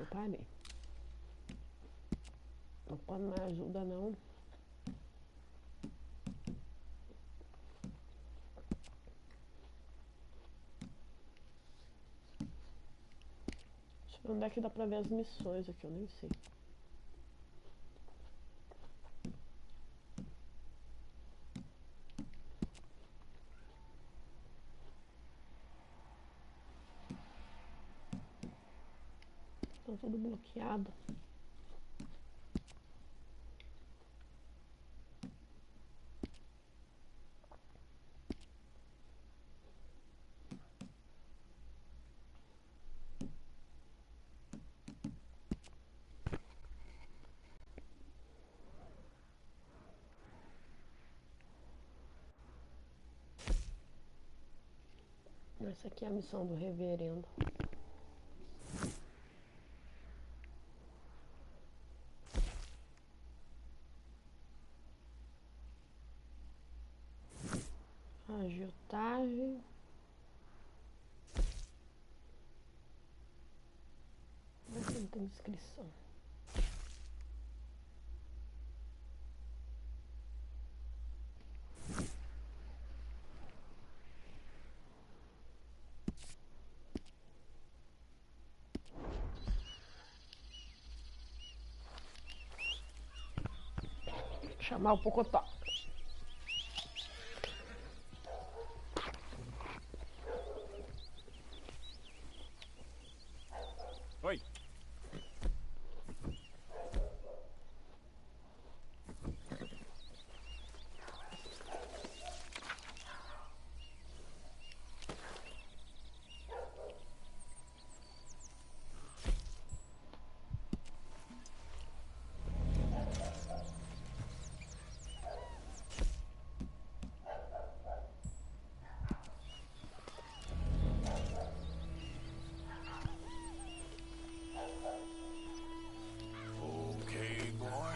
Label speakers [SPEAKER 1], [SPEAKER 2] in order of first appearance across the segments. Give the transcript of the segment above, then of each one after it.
[SPEAKER 1] Eu parei. Então, quando não ajuda não. Deixa eu ver onde é que dá pra ver as missões aqui, eu nem sei. Tá tudo bloqueado. Essa aqui é a missão do reverendo. Agiotagem. Mas não tem descrição. Chamar o Pocotó.
[SPEAKER 2] Oi. Okay, boy.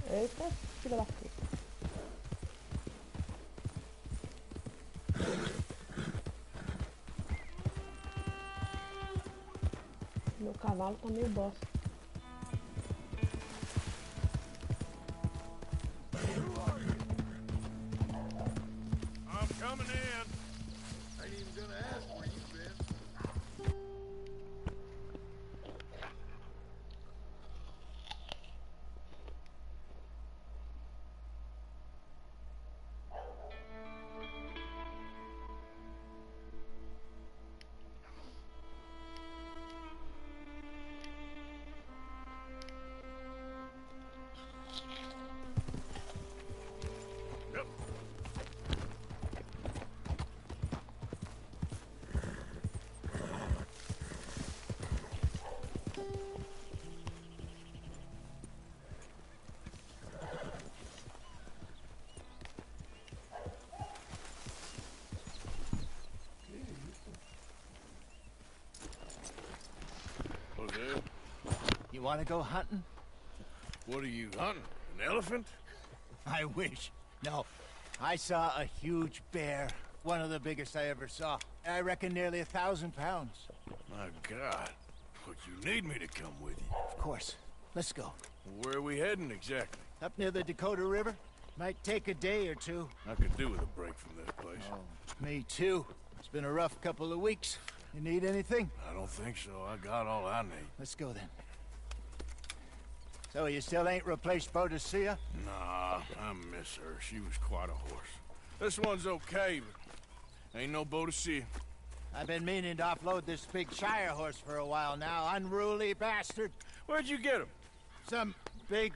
[SPEAKER 1] Eita, filha da puta. Meu cavalo tá meio bosta.
[SPEAKER 2] I'm coming in. Ain't even gonna ask where you've been. Yep. What's that?
[SPEAKER 3] You want to go hunting?
[SPEAKER 2] What are you hunting? An elephant?
[SPEAKER 3] I wish. No. I saw a huge bear. One of the biggest I ever saw. I reckon nearly 1,000 pounds.
[SPEAKER 2] My God. But you need me to come with you.
[SPEAKER 3] Of course. Let's go.
[SPEAKER 2] Where are we heading exactly?
[SPEAKER 3] Up near the Dakota River. Might take a day or two.
[SPEAKER 2] I could do with a break from this place.
[SPEAKER 3] Oh, me too. It's been a rough couple of weeks. You need anything?
[SPEAKER 2] I don't think so. I got all I need.
[SPEAKER 3] Let's go then. So you still ain't replaced Boadicea?
[SPEAKER 2] Nah, I miss her. She was quite a horse. This one's okay, but ain't no Boadicea.
[SPEAKER 3] I've been meaning to offload this big Shire horse for a while now. Unruly bastard.
[SPEAKER 2] Where'd you get him?
[SPEAKER 3] Some big,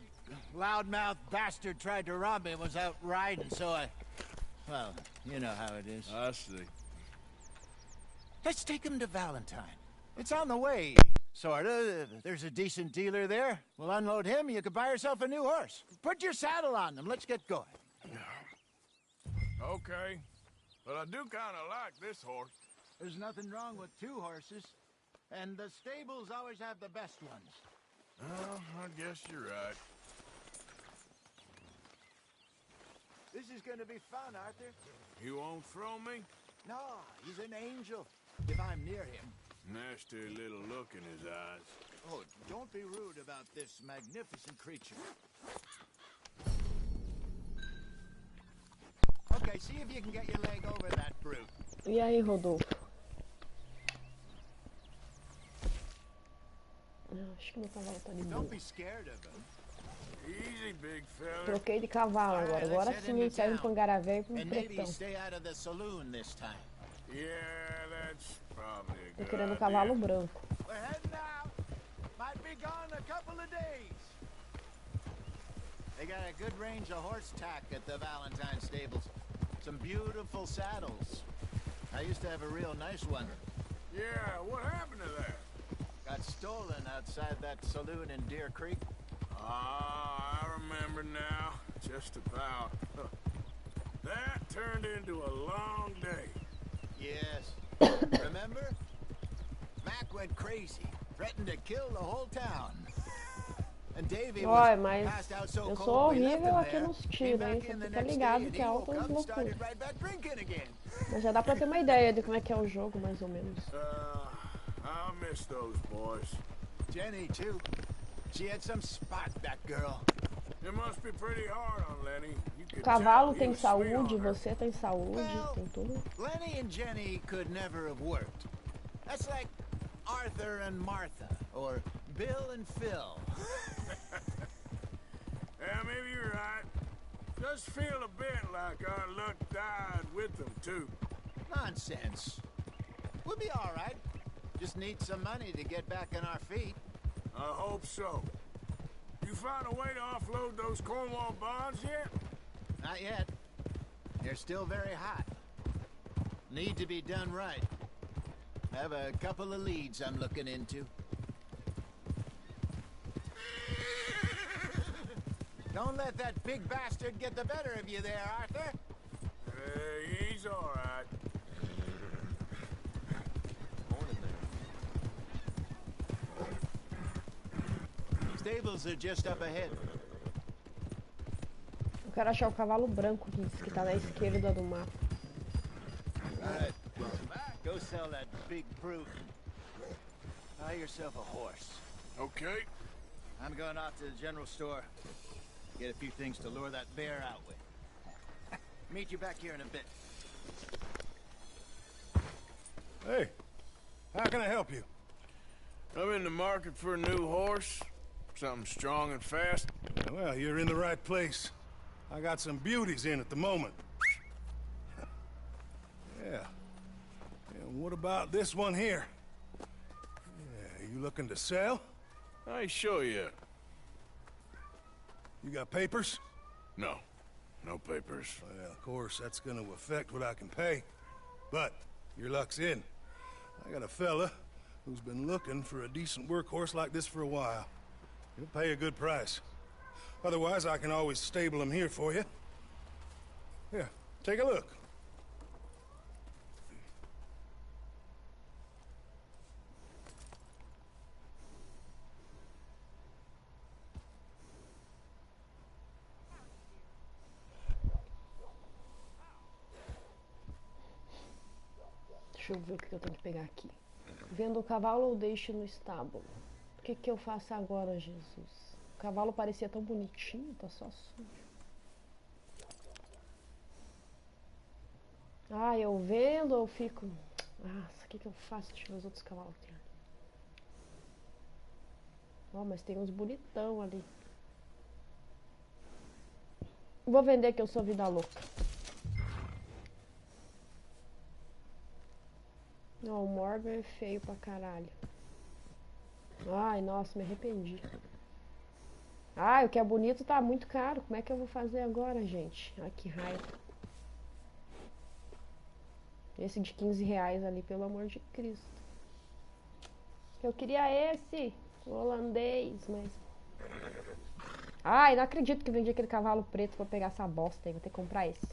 [SPEAKER 3] loudmouth bastard tried to rob me and was out riding, so I... Well, you know how it is.
[SPEAKER 2] I see.
[SPEAKER 3] Let's take him to Valentine. It's on the way, sorta. There's a decent dealer there. We'll unload him, you could buy yourself a new horse. Put your saddle on them, let's get going.
[SPEAKER 2] Okay. But I do kind of like this horse.
[SPEAKER 3] There's nothing wrong with two horses. And the stables always have the best ones.
[SPEAKER 2] Well, I guess you're right.
[SPEAKER 3] This is gonna be fun, Arthur.
[SPEAKER 2] You won't throw me?
[SPEAKER 3] No, he's an angel. If I'm near him.
[SPEAKER 2] Nasty little look in his eyes.
[SPEAKER 3] Oh, don't be rude about this magnificent creature. Okay, see if you can get your leg over that brute.
[SPEAKER 1] E aí, Rodolfo? Acho que meu cavalo tá ali.
[SPEAKER 3] Don't be scared of him.
[SPEAKER 2] Easy, big fella.
[SPEAKER 1] Troquei de cavalo agora. Agora sim ele sai um pangaravé e um
[SPEAKER 3] And maybe
[SPEAKER 1] pretão.
[SPEAKER 3] stay out of the saloon this time.
[SPEAKER 2] Yeah, that's probably a
[SPEAKER 1] Tô
[SPEAKER 2] good
[SPEAKER 1] querendo um
[SPEAKER 2] idea.
[SPEAKER 1] cavalo branco.
[SPEAKER 3] We're heading out. Might be gone a couple of days. They got a good range of horse tack at the Valentine stables. Some beautiful saddles. I used to have a real nice one.
[SPEAKER 2] Yeah, what happened to that?
[SPEAKER 3] Got stolen outside that saloon in Deer Creek.
[SPEAKER 2] Ah, I remember now. Just about. That turned into a long day.
[SPEAKER 3] Yes. Remember? Mac went crazy, threatened to kill the whole town. And Davy
[SPEAKER 1] Olha,
[SPEAKER 3] was
[SPEAKER 1] mas
[SPEAKER 3] passed out so
[SPEAKER 1] eu sou
[SPEAKER 3] cold we left
[SPEAKER 1] horrível
[SPEAKER 3] him
[SPEAKER 1] aqui
[SPEAKER 3] there.
[SPEAKER 1] nos
[SPEAKER 3] Came
[SPEAKER 1] tiros, hein?
[SPEAKER 3] back
[SPEAKER 1] Você
[SPEAKER 3] in the
[SPEAKER 1] fica
[SPEAKER 3] next day
[SPEAKER 1] ligado
[SPEAKER 3] and
[SPEAKER 1] que
[SPEAKER 3] he
[SPEAKER 1] é
[SPEAKER 3] woke
[SPEAKER 1] altas
[SPEAKER 3] up and started
[SPEAKER 1] loucuras.
[SPEAKER 3] right back drinking again.
[SPEAKER 1] Mas já dá pra ter uma ideia de como é que é o jogo, mais ou menos.
[SPEAKER 2] I'll miss those boys.
[SPEAKER 3] Jenny, too. She had some spot, that girl.
[SPEAKER 2] It must be pretty hard on Lenny. You
[SPEAKER 1] O
[SPEAKER 2] could
[SPEAKER 1] cavalo
[SPEAKER 2] tell he
[SPEAKER 1] tem
[SPEAKER 2] was sweet
[SPEAKER 1] saúde,
[SPEAKER 2] on her.
[SPEAKER 1] você tem saúde,
[SPEAKER 3] Well,
[SPEAKER 1] tem tudo.
[SPEAKER 3] Lenny and Jenny could never have worked. That's like Arthur and Martha, or Bill and Phil.
[SPEAKER 2] Yeah, maybe you're right. Just feel a bit like our luck died with them, too.
[SPEAKER 3] Nonsense. We'll be all right. Just need some money to get back on our feet.
[SPEAKER 2] I hope so. You found a way to offload those Cornwall bonds yet?
[SPEAKER 3] Not yet. They're still very hot. Need to be done right. Have a couple of leads I'm looking into. Don't let that big bastard get the better of you there, Arthur.
[SPEAKER 2] He's all right.
[SPEAKER 3] Stables are just up ahead.
[SPEAKER 1] Eu quero achar o cavalo branco que tá na esquerda do mapa.
[SPEAKER 3] All right. Go sell that big brute. Buy yourself a horse.
[SPEAKER 2] Okay.
[SPEAKER 3] I'm going off to the general store. Get a few things to lure that bear out with. Meet you back here in a bit.
[SPEAKER 4] Hey, how can I help you?
[SPEAKER 2] I'm in the market for a new horse. Something strong and fast.
[SPEAKER 4] Well, you're in the right place. I got some beauties in at the moment. Yeah. And what about this one here? Yeah, you looking to sell?
[SPEAKER 2] I ain't sure yet.
[SPEAKER 4] You got papers?
[SPEAKER 2] No. No papers.
[SPEAKER 4] Well, of course, that's gonna affect what I can pay. But your luck's in. I got a fella who's been looking for a decent workhorse like this for a while. He'll pay a good price. Otherwise, I can always stable him here for you. Here, take a look.
[SPEAKER 1] Deixa eu ver o que eu tenho que pegar aqui. Vendo o cavalo ou deixo no estábulo? O que eu faço agora, Jesus? O cavalo parecia tão bonitinho, tá só sujo. Ah, eu vendo ou fico... Nossa, o que eu faço? Deixa eu ver os outros cavalos que tem ali. Ó, mas tem uns bonitão ali. Vou vender que eu sou vida louca. Não, o Morgan é feio pra caralho. Ai, nossa, me arrependi. Ai, o que é bonito tá muito caro. Como é que eu vou fazer agora, gente? Ai, que raiva. Esse de 15 reais ali, pelo amor de Cristo. Eu queria esse, o holandês, mas... Ai, não acredito que vendi aquele cavalo preto pra pegar essa bosta aí. Vou ter que comprar esse.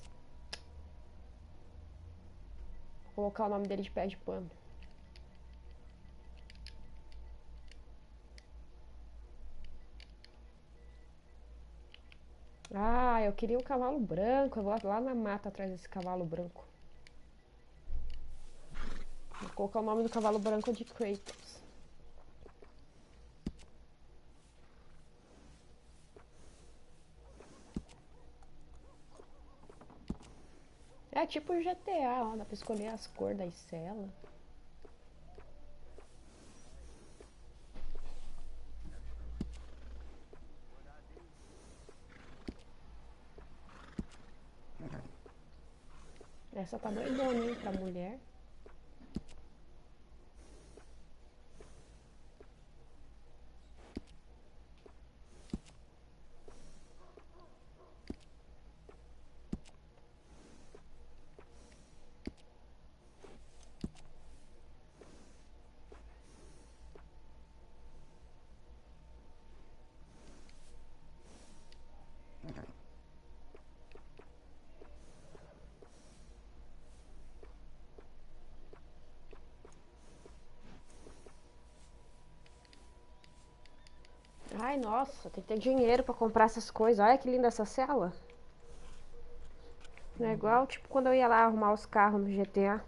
[SPEAKER 1] Vou colocar o nome dele de pé de pano. Ah, eu queria um cavalo branco. Eu vou lá na mata atrás desse cavalo branco. Vou colocar o nome do cavalo branco de Kratos. É tipo o GTA, ó, dá pra escolher as cores das celas. Essa tá doidona, hein, pra mulher. Ai, nossa, tem que ter dinheiro pra comprar essas coisas. Olha que linda essa cela. Não é igual, tipo, quando eu ia lá arrumar os carros no GTA.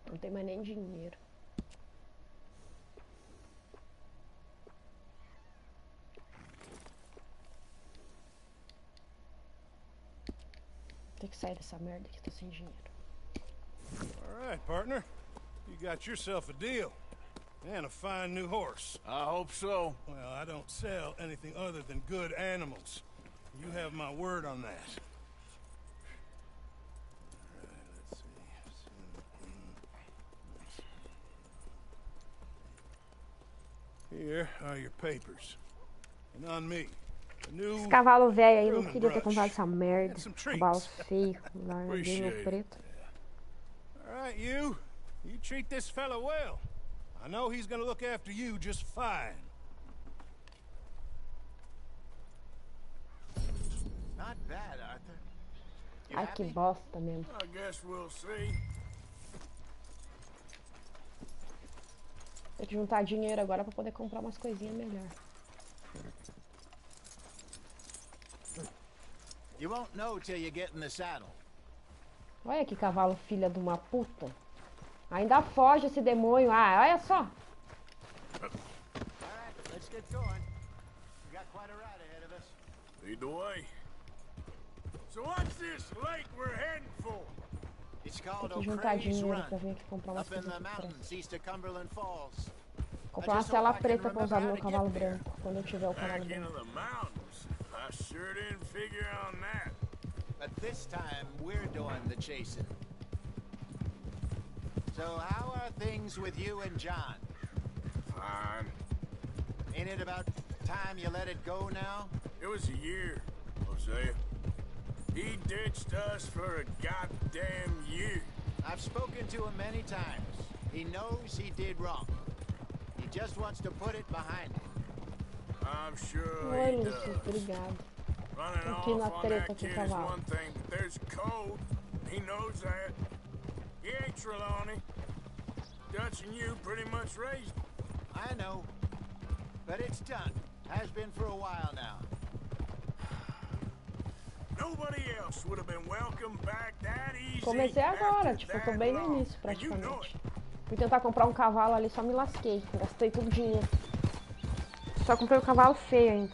[SPEAKER 1] Não tem mais nem dinheiro. Tem que sair dessa merda que tô sem dinheiro.
[SPEAKER 4] All right, partner. You got yourself a deal. And a fine new horse.
[SPEAKER 2] I hope so.
[SPEAKER 4] Well, I don't sell anything other than good animals. You have my word on that. All right, let's see. Here are your papers. And on me, a new
[SPEAKER 1] Esse cavalo velho aí, não
[SPEAKER 4] grooming
[SPEAKER 1] queria ter
[SPEAKER 4] brush.
[SPEAKER 1] comprado essa merda.
[SPEAKER 4] And some
[SPEAKER 1] Cavalo
[SPEAKER 4] treats.
[SPEAKER 1] feio, larguinho
[SPEAKER 4] Appreciate
[SPEAKER 1] preto.
[SPEAKER 4] All right, you treat this fella well. I know he's gonna look after you just fine.
[SPEAKER 3] Not bad, Arthur. You
[SPEAKER 1] Ai, que
[SPEAKER 3] happy?
[SPEAKER 1] bosta mesmo.
[SPEAKER 2] I guess we'll see.
[SPEAKER 1] Tem que juntar dinheiro agora pra poder comprar umas coisinhas melhor.
[SPEAKER 3] You won't know till you get in the saddle.
[SPEAKER 1] Olha que cavalo filha de uma puta. Ainda foge esse demônio. Ah, olha só.
[SPEAKER 3] All right, let's get going. We got quite a ride ahead of us.
[SPEAKER 2] Lead the way. So what's this lake we're heading for?
[SPEAKER 3] It's
[SPEAKER 1] Tem
[SPEAKER 3] called
[SPEAKER 1] que juntar
[SPEAKER 3] O'Crea's
[SPEAKER 1] dinheiro pra
[SPEAKER 3] Run,
[SPEAKER 1] vir aqui comprar umas
[SPEAKER 3] up in
[SPEAKER 1] coisas
[SPEAKER 3] the
[SPEAKER 1] aqui pra
[SPEAKER 3] mountains east of Cumberland Falls.
[SPEAKER 1] comprar uma cela preta pra usar no meu cavalo branco. Quando eu tiver o cavalo
[SPEAKER 2] Back into
[SPEAKER 1] branco.
[SPEAKER 2] the mountains. I sure didn't figure on that.
[SPEAKER 3] But this time, we're doing the chasing. So how are things with you and John?
[SPEAKER 2] Fine.
[SPEAKER 3] Ain't it about time you let it go now?
[SPEAKER 2] It was a year, Hosea. He ditched us for a goddamn year.
[SPEAKER 3] I've spoken to him many times. He knows he did wrong. He just wants to put it behind him.
[SPEAKER 2] I'm sure
[SPEAKER 1] Oi,
[SPEAKER 2] he
[SPEAKER 1] Lúcio,
[SPEAKER 2] does.
[SPEAKER 1] obrigado.
[SPEAKER 2] Running
[SPEAKER 1] Aqui na
[SPEAKER 2] off on
[SPEAKER 1] treta
[SPEAKER 2] that
[SPEAKER 1] com o
[SPEAKER 2] kid is
[SPEAKER 1] cavalo.
[SPEAKER 2] one thing, but there's code. He knows that. He ain't Trelawney. Dutch and you pretty much raised him.
[SPEAKER 3] I know. But it's done. Has been for a while now.
[SPEAKER 2] Nobody else would have been welcome back that easy.
[SPEAKER 1] Comecei agora,
[SPEAKER 2] after
[SPEAKER 1] tipo, eu tô
[SPEAKER 2] that
[SPEAKER 1] bem no
[SPEAKER 2] long.
[SPEAKER 1] início
[SPEAKER 2] And you know
[SPEAKER 1] praticamente.
[SPEAKER 2] it.
[SPEAKER 1] Fui tentar comprar um cavalo ali, só me lasquei. Gastei todo o dinheiro. Só comprei um cavalo feio ainda.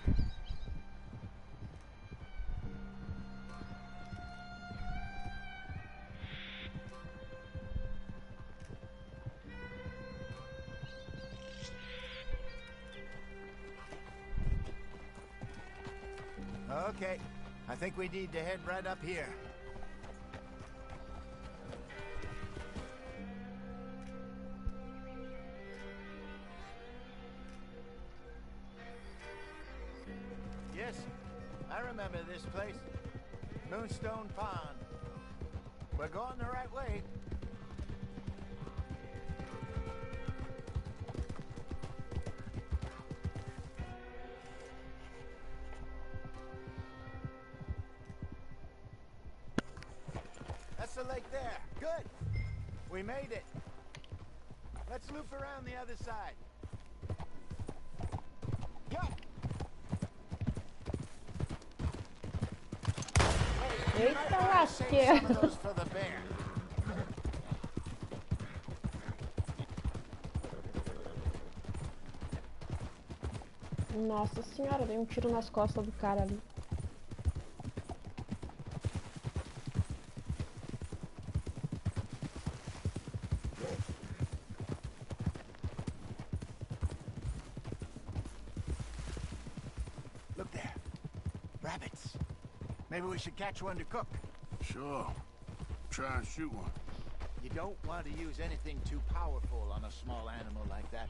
[SPEAKER 3] Okay, I think we need to head right up here. Yes, I remember this place. Moonstone Pond. We're going the right way. That's the lake there. Good. We made it. Let's loop around the other side. Go!
[SPEAKER 1] Eita
[SPEAKER 3] Save some of
[SPEAKER 1] lasqueira.
[SPEAKER 3] those for the bear.
[SPEAKER 1] Nossa senhora, dei um tiro nas costas do cara ali.
[SPEAKER 3] Look there. Rabbits. Maybe we should catch one to cook.
[SPEAKER 2] Sure. Try and shoot one.
[SPEAKER 3] You don't want to use anything too powerful on a small animal like that.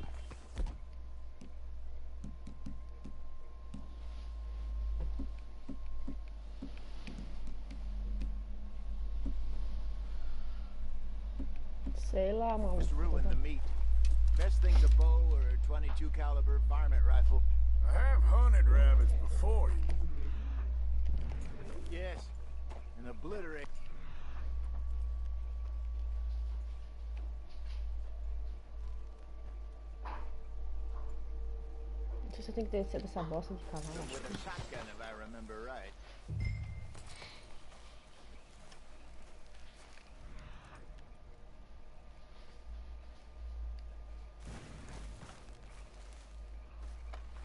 [SPEAKER 1] Sei lá, maluco.
[SPEAKER 3] Just ruin the meat. Best thing's a bow or a 22 caliber varmint rifle.
[SPEAKER 2] I have hunted rabbits before.
[SPEAKER 3] Yes. And obliterate.
[SPEAKER 1] Você tem que descer dessa bosta de cavalo.
[SPEAKER 3] With a shotgun, if I remember right.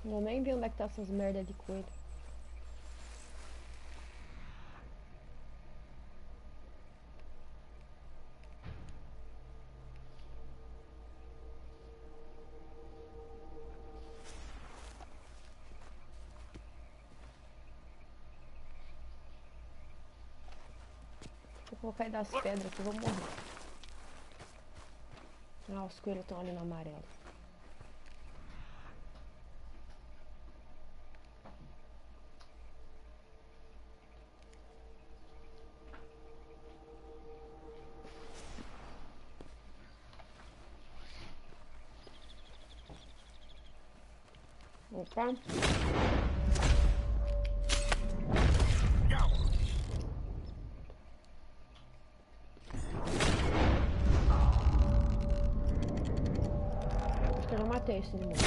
[SPEAKER 1] Eu nem vi onde é que tá essas merda de coelho. Vou cair das pedras aqui, vou morrer. Ah, os coelhos estão ali no amarelo. Opa. Acho que eu não matei esse inimigo.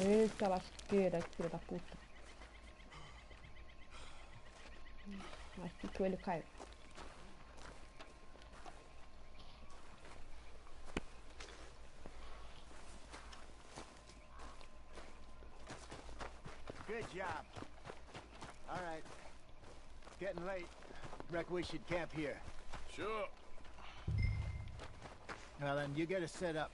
[SPEAKER 1] Eita lasqueira, que filha da puta. Acho que o coelho caiu.
[SPEAKER 3] Good job. All right. Getting late. Reckon we should camp here.
[SPEAKER 2] Sure.
[SPEAKER 3] Well, then you get us set up.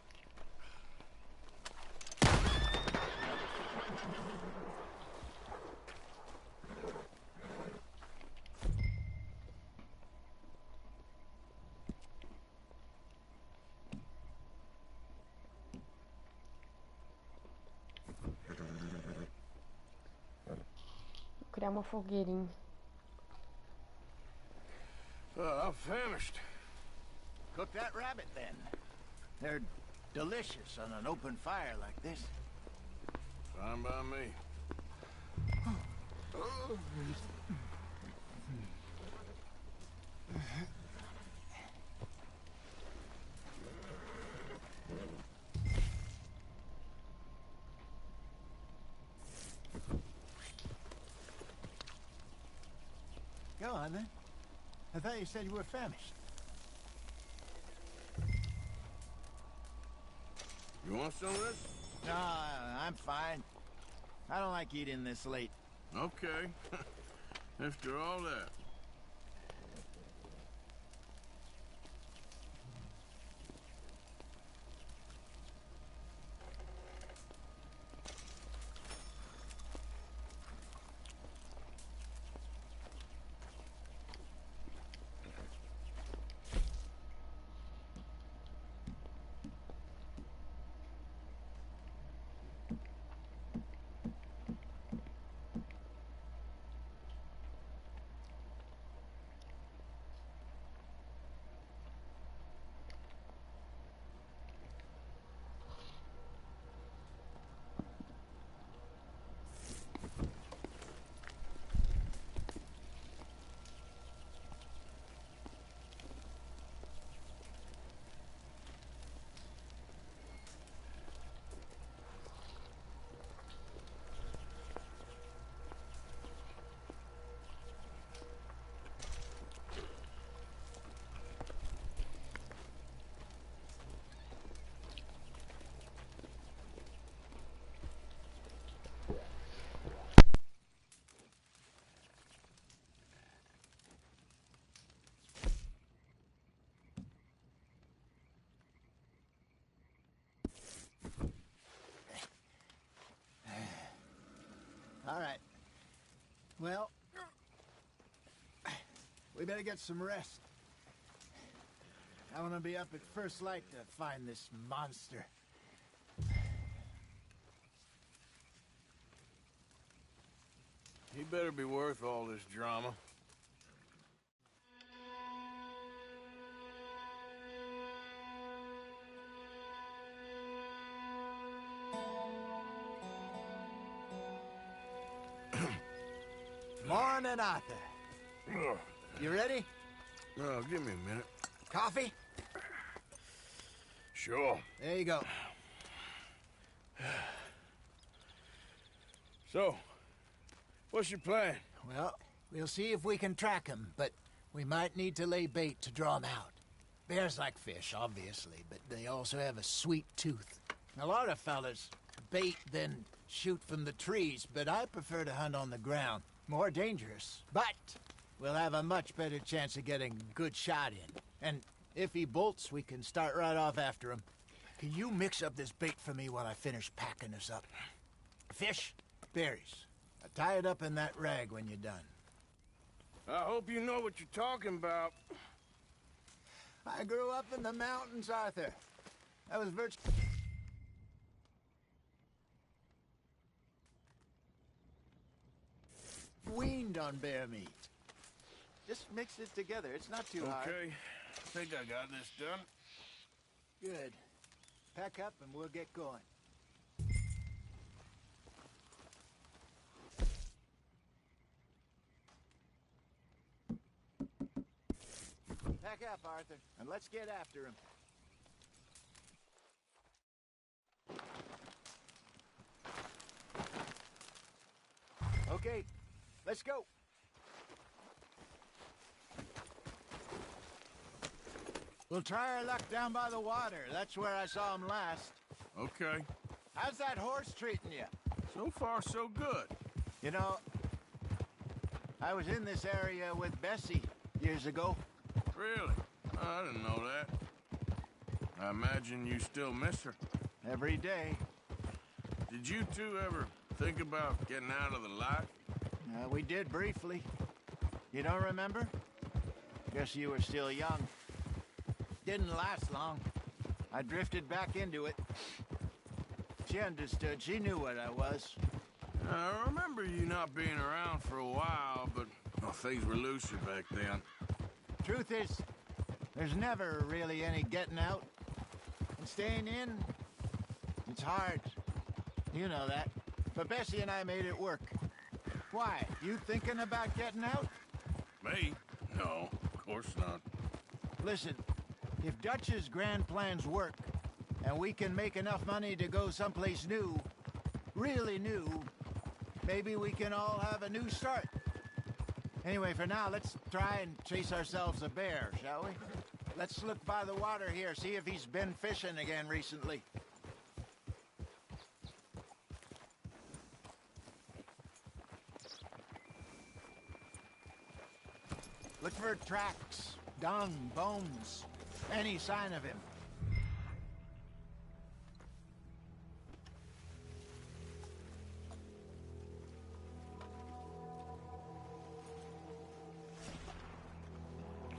[SPEAKER 1] Vou criar uma fogueirinha.
[SPEAKER 2] I'm famished.
[SPEAKER 3] Cook that rabbit, then. They're delicious on an open fire like this.
[SPEAKER 2] Fine by me.
[SPEAKER 3] on, then. I thought you said you were famished.
[SPEAKER 2] You want some of this?
[SPEAKER 3] No, I'm fine. I don't like eating this late.
[SPEAKER 2] Okay. After all that.
[SPEAKER 3] All right. Well, we better get some rest. I want to be up at first light to find this monster.
[SPEAKER 2] He better be worth all this drama.
[SPEAKER 3] Morning, Arthur.
[SPEAKER 2] Ugh.
[SPEAKER 3] You ready?
[SPEAKER 2] Oh, give me a minute.
[SPEAKER 3] Coffee?
[SPEAKER 2] Sure.
[SPEAKER 3] There you go.
[SPEAKER 2] So, what's your plan?
[SPEAKER 3] Well, we'll see if we can track him, but we might need to lay bait to draw him out. Bears like fish, obviously, but they also have a sweet tooth. A lot of fellas bait, then shoot from the trees, but I prefer to hunt on the ground. More dangerous, but we'll have a much better chance of getting a good shot in. And if he bolts, we can start right off after him. Can you mix up this bait for me while I finish packing this up? Fish, berries. Tie it up in that rag when you're done.
[SPEAKER 2] I hope you know what you're talking about.
[SPEAKER 3] I grew up in the mountains, Arthur. I was virtually... weaned on bear meat. Just mix it together. It's not too hard.
[SPEAKER 2] Okay. I think I got this done.
[SPEAKER 3] Good. Pack up and we'll get going. Pack up, Arthur, and let's get after him. Okay, let's go. We'll try our luck down by the water. That's where I saw him last.
[SPEAKER 2] Okay.
[SPEAKER 3] How's that horse treating you?
[SPEAKER 2] So far, so good.
[SPEAKER 3] You know, I was in this area with Bessie years ago.
[SPEAKER 2] Really? I didn't know that. I imagine you still miss her.
[SPEAKER 3] Every day.
[SPEAKER 2] Did you two ever think about getting out of the life?
[SPEAKER 3] We did briefly. You don't remember? Guess you were still young. Didn't last long. I drifted back into it. She understood. She knew what I was.
[SPEAKER 2] I remember you not being around for a while, but well, things were looser back then.
[SPEAKER 3] Truth is, there's never really any getting out. And staying in, it's hard. You know that. But Bessie and I made it work. Why? You thinking about getting out?
[SPEAKER 2] Me? No, of course not.
[SPEAKER 3] Listen, if Dutch's grand plans work, and we can make enough money to go someplace new, really new, maybe we can all have a new start. Anyway, for now, let's try and chase ourselves a bear, shall we? Let's look by the water here, see if he's been fishing again recently. Look for tracks, dung, bones, any sign of him.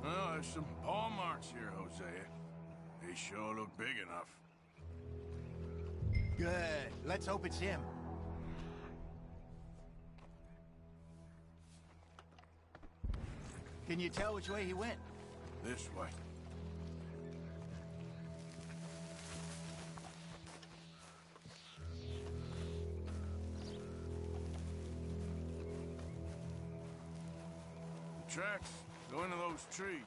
[SPEAKER 2] Well, there's some paw marks here, Hosea. They sure look big enough.
[SPEAKER 3] Good. Let's hope it's him. Can you tell which way he went?
[SPEAKER 2] This way. The tracks go into those trees.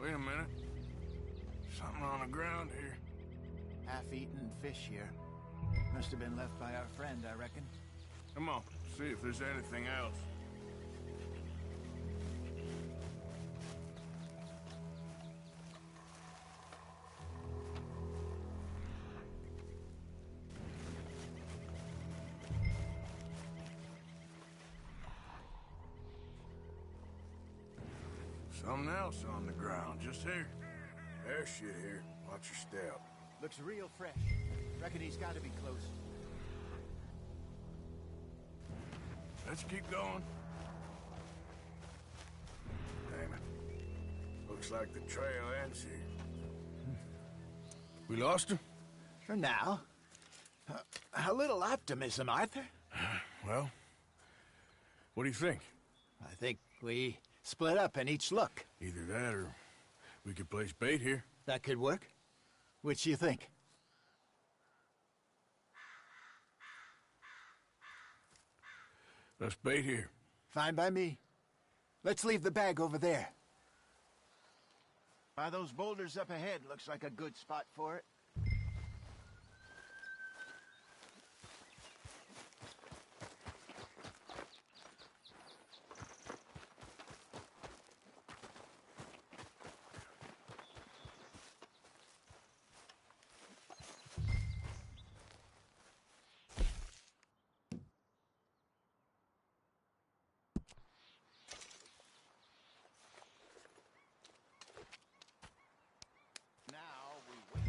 [SPEAKER 2] Wait a minute. Something on the ground here.
[SPEAKER 3] Half-eaten fish here. Must have been left by our friend, I reckon.
[SPEAKER 2] Come on, see if there's anything else. Something else on the ground, just here. There's shit here. Watch your step.
[SPEAKER 3] Looks real fresh. Reckon he's got to be close.
[SPEAKER 2] Let's keep going. Damn it. Looks like the trail ends here. We lost him?
[SPEAKER 3] For now. A little optimism, Arthur.
[SPEAKER 2] Well, what do you think?
[SPEAKER 3] I think we split up and each look.
[SPEAKER 2] Either that or we could place bait here.
[SPEAKER 3] That could work. Which you think?
[SPEAKER 2] Let's bait here.
[SPEAKER 3] Fine by me. Let's leave the bag over there. By those boulders up ahead, looks like a good spot for it. Now we wait.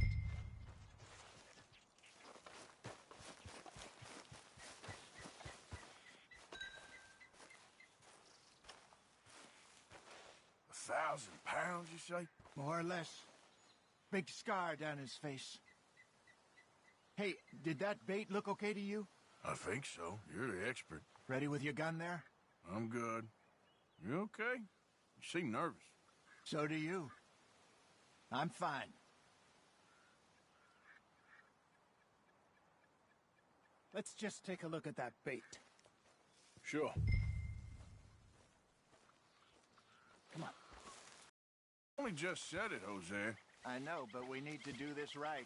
[SPEAKER 2] £1,000, you say?
[SPEAKER 3] More or less. Big scar down his face. Hey, did that bait look okay to you?
[SPEAKER 2] I think so. You're the expert.
[SPEAKER 3] Ready with your gun there?
[SPEAKER 2] I'm good. You okay? You seem nervous.
[SPEAKER 3] So do you. I'm fine. Let's just take a look at that bait.
[SPEAKER 2] Sure.
[SPEAKER 3] Come on.
[SPEAKER 2] Only just said it, Jose.
[SPEAKER 3] I know, but we need to do this right.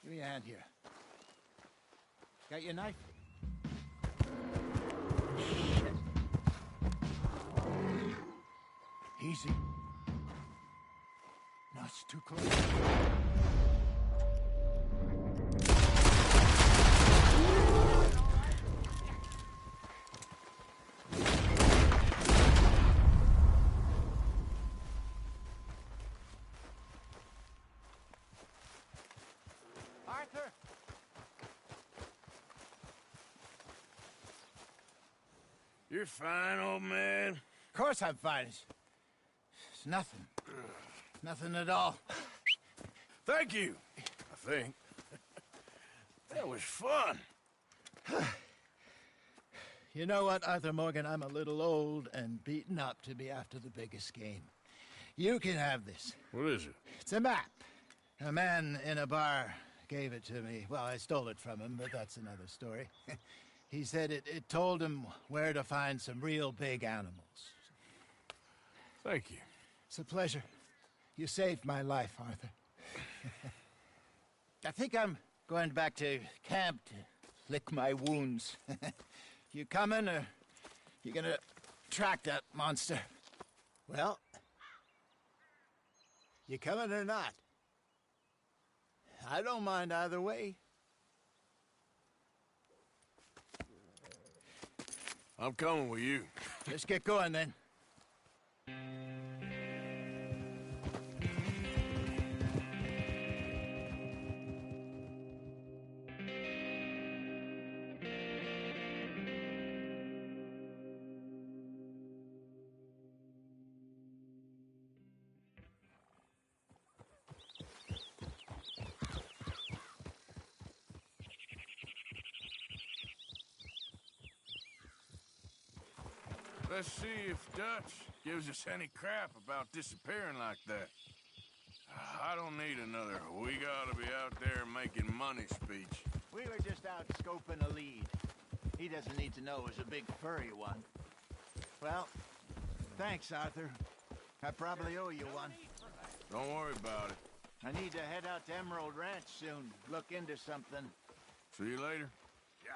[SPEAKER 3] Give me a hand here. Got your knife? Shit. Easy. No, it's too close.
[SPEAKER 2] You're fine, old man.
[SPEAKER 3] Of course I'm fine. It's nothing. Nothing at all.
[SPEAKER 2] Thank you, I think. That was fun.
[SPEAKER 3] You know what, Arthur Morgan? I'm a little old and beaten up to be after the biggest game. You can have this.
[SPEAKER 2] What is it?
[SPEAKER 3] It's a map. A man in a bar gave it to me. Well, I stole it from him, but that's another story. He said it told him where to find some real big animals.
[SPEAKER 2] Thank you.
[SPEAKER 3] It's a pleasure. You saved my life, Arthur. I think I'm going back to camp to lick my wounds. You coming, or you gonna track that monster? Well, you coming or not? I don't mind either way.
[SPEAKER 2] I'm coming with you.
[SPEAKER 3] Let's get going, then.
[SPEAKER 2] Let's see if Dutch gives us any crap about disappearing like that. I don't need another "we gotta be out there making money" speech.
[SPEAKER 3] We were just out scoping a lead. He doesn't need to know it was a big furry one. Well, thanks, Arthur. I probably owe you one.
[SPEAKER 2] Don't worry about it.
[SPEAKER 3] I need to head out to Emerald Ranch soon. Look into something.
[SPEAKER 2] See you later. Yeah.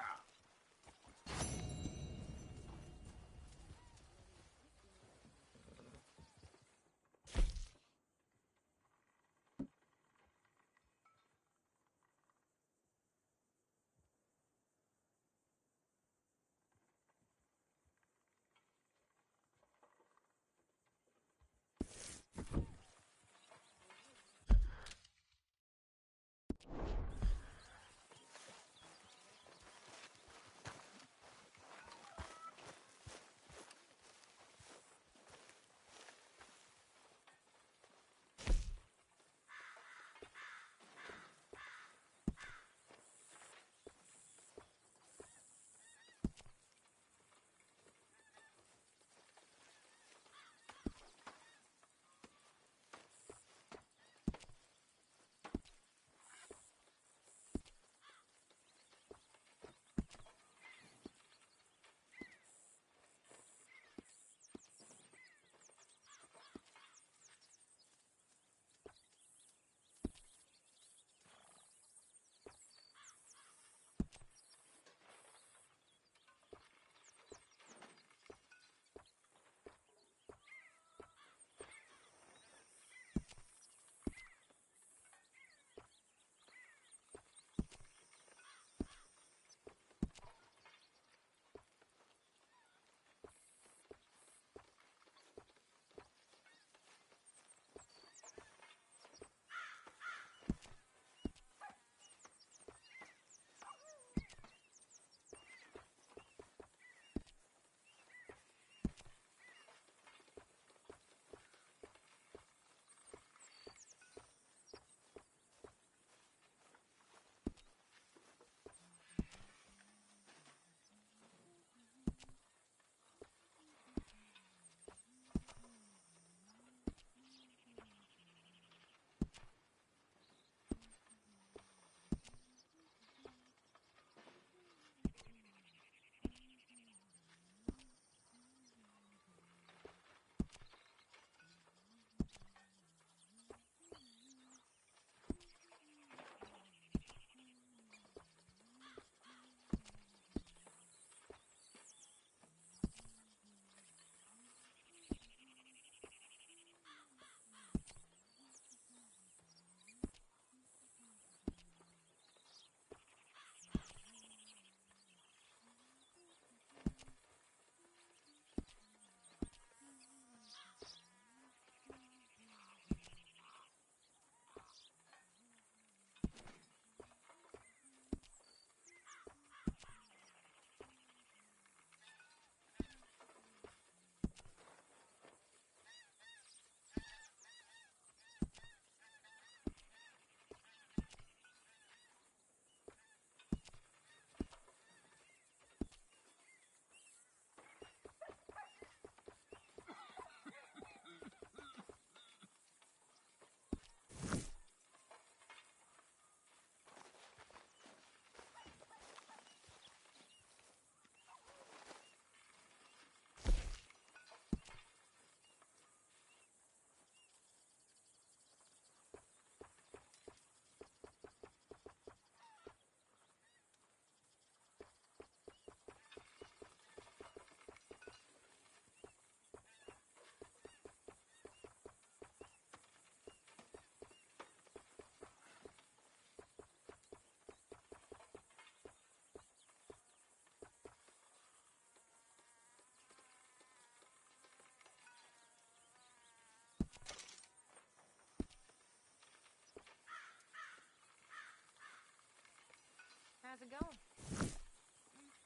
[SPEAKER 5] going?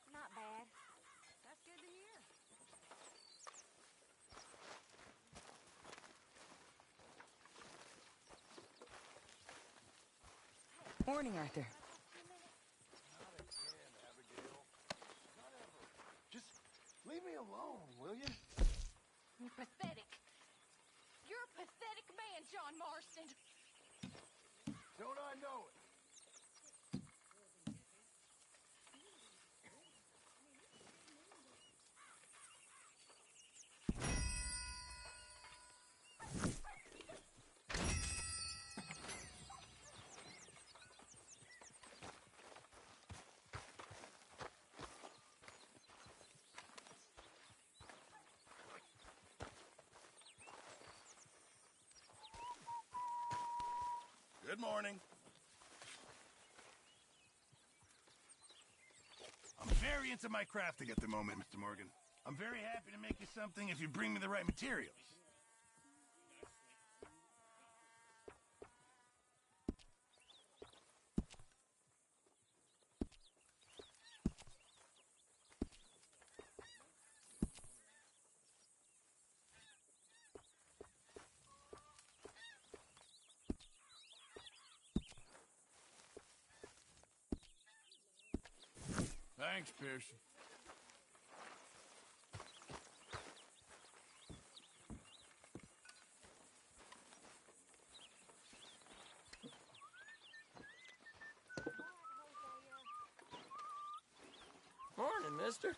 [SPEAKER 5] Not bad. That's good to hear.
[SPEAKER 6] Morning, Arthur.
[SPEAKER 4] Just leave me alone, will you?
[SPEAKER 5] Pathetic. You're a pathetic man, John Marston.
[SPEAKER 4] Don't I know it? Good morning. I'm very into my crafting at the moment, Mr. Morgan. I'm very happy to make you something if you bring me the right materials.
[SPEAKER 2] Thanks, Pearson.
[SPEAKER 6] Morning, mister.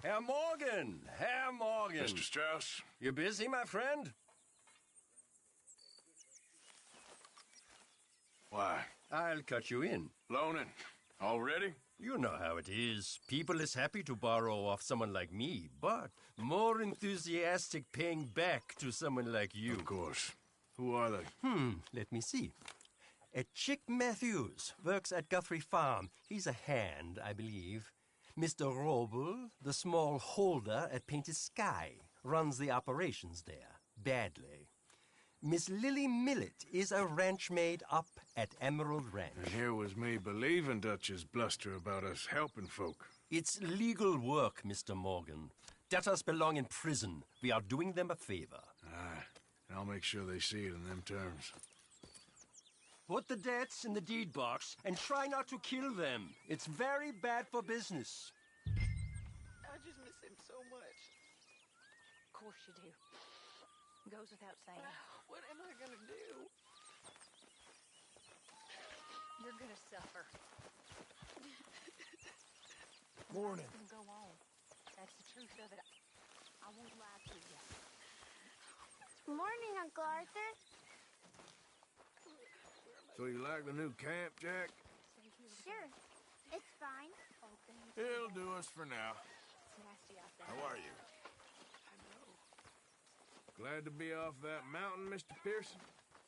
[SPEAKER 7] Herr Morgan! Herr Morgan!
[SPEAKER 2] Mr. Strauss?
[SPEAKER 7] You busy, my friend?
[SPEAKER 2] Why?
[SPEAKER 7] I'll cut you in.
[SPEAKER 2] Loaning? Already?
[SPEAKER 7] You know how it is. People is happy to borrow off someone like me, but more enthusiastic paying back to someone like you.
[SPEAKER 2] Of course. Who are they?
[SPEAKER 7] Let me see. Chick Matthews works at Guthrie Farm. He's a hand, I believe. Mr. Roble, the small holder at Painted Sky, runs the operations there, badly. Miss Lily Millet is a ranch maid up at Emerald Ranch.
[SPEAKER 2] And here was me believing Dutch's bluster about us helping folk.
[SPEAKER 7] It's legal work, Mr. Morgan. Debtors belong in prison. We are doing them a favor.
[SPEAKER 2] Aye, and I'll make sure they see it in them terms.
[SPEAKER 7] Put the debts in the deed box and try not to kill them. It's very bad for business.
[SPEAKER 6] I just miss him so much.
[SPEAKER 5] Of course you do. Goes without saying.
[SPEAKER 6] What am I gonna do?
[SPEAKER 5] You're gonna suffer.
[SPEAKER 4] Morning.
[SPEAKER 5] It's gonna go on. That's the truth of it. I won't lie to you.
[SPEAKER 8] Morning, Uncle Arthur.
[SPEAKER 2] So you like the new camp, Jack?
[SPEAKER 8] Sure, it's fine.
[SPEAKER 2] It'll do us for now.
[SPEAKER 5] It's nasty out there.
[SPEAKER 2] How are you? Glad to be off that mountain, Mr. Pearson?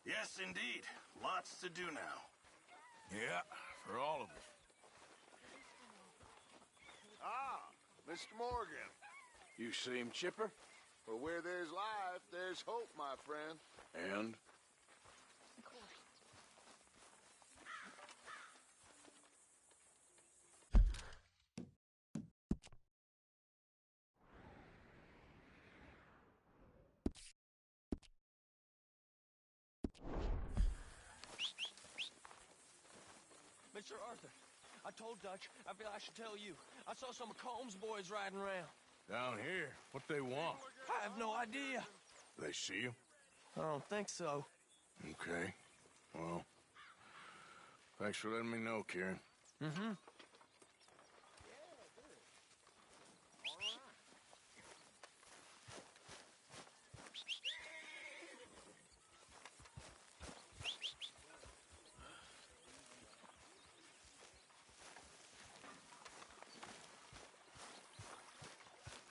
[SPEAKER 4] Yes, indeed. Lots to do now.
[SPEAKER 2] Yeah, for all of us.
[SPEAKER 9] Ah, Mr. Morgan.
[SPEAKER 2] You seem chipper?
[SPEAKER 9] For where there's life, there's hope, my friend.
[SPEAKER 2] And?
[SPEAKER 5] Of course.
[SPEAKER 6] Mr. Arthur, I told Dutch I feel I should tell you. I saw some of Combs' boys riding around.
[SPEAKER 2] Down here? What they want?
[SPEAKER 6] I have no idea.
[SPEAKER 2] They see you?
[SPEAKER 6] I don't think so.
[SPEAKER 2] Okay. Well, thanks for letting me know, Kieran.
[SPEAKER 6] Mm-hmm.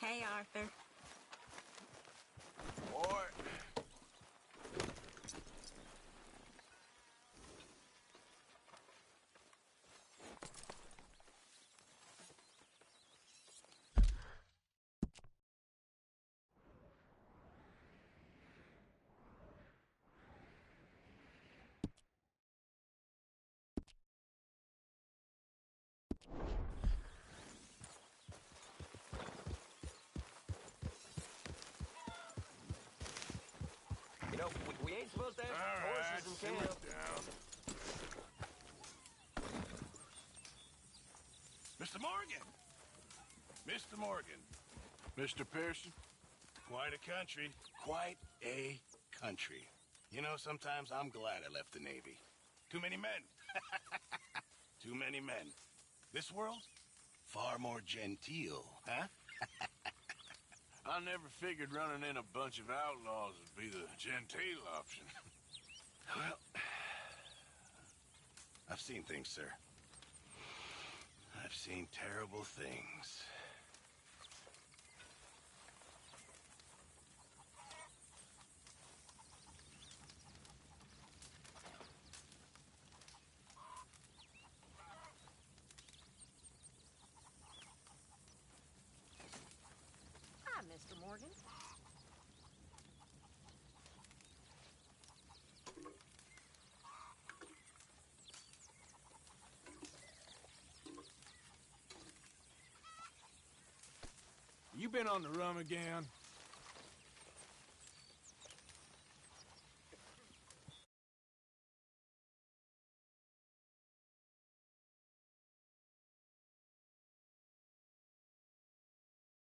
[SPEAKER 10] Hey, Arthur.
[SPEAKER 6] No, we ain't supposed to have
[SPEAKER 2] All right,
[SPEAKER 6] horses in
[SPEAKER 2] simmer
[SPEAKER 6] camp.
[SPEAKER 2] down. Mr. Morgan! Mr. Morgan. Mr. Pearson?
[SPEAKER 4] Quite a country. Quite a country. You know, sometimes I'm glad I left the Navy. Too many men. Too many men. This world? Far more genteel, huh?
[SPEAKER 2] I never figured running in a bunch of outlaws would be the genteel option.
[SPEAKER 4] Well, I've seen things, sir. I've seen terrible things.
[SPEAKER 5] Hi, Mr. Morgan.
[SPEAKER 2] You been on the rum again?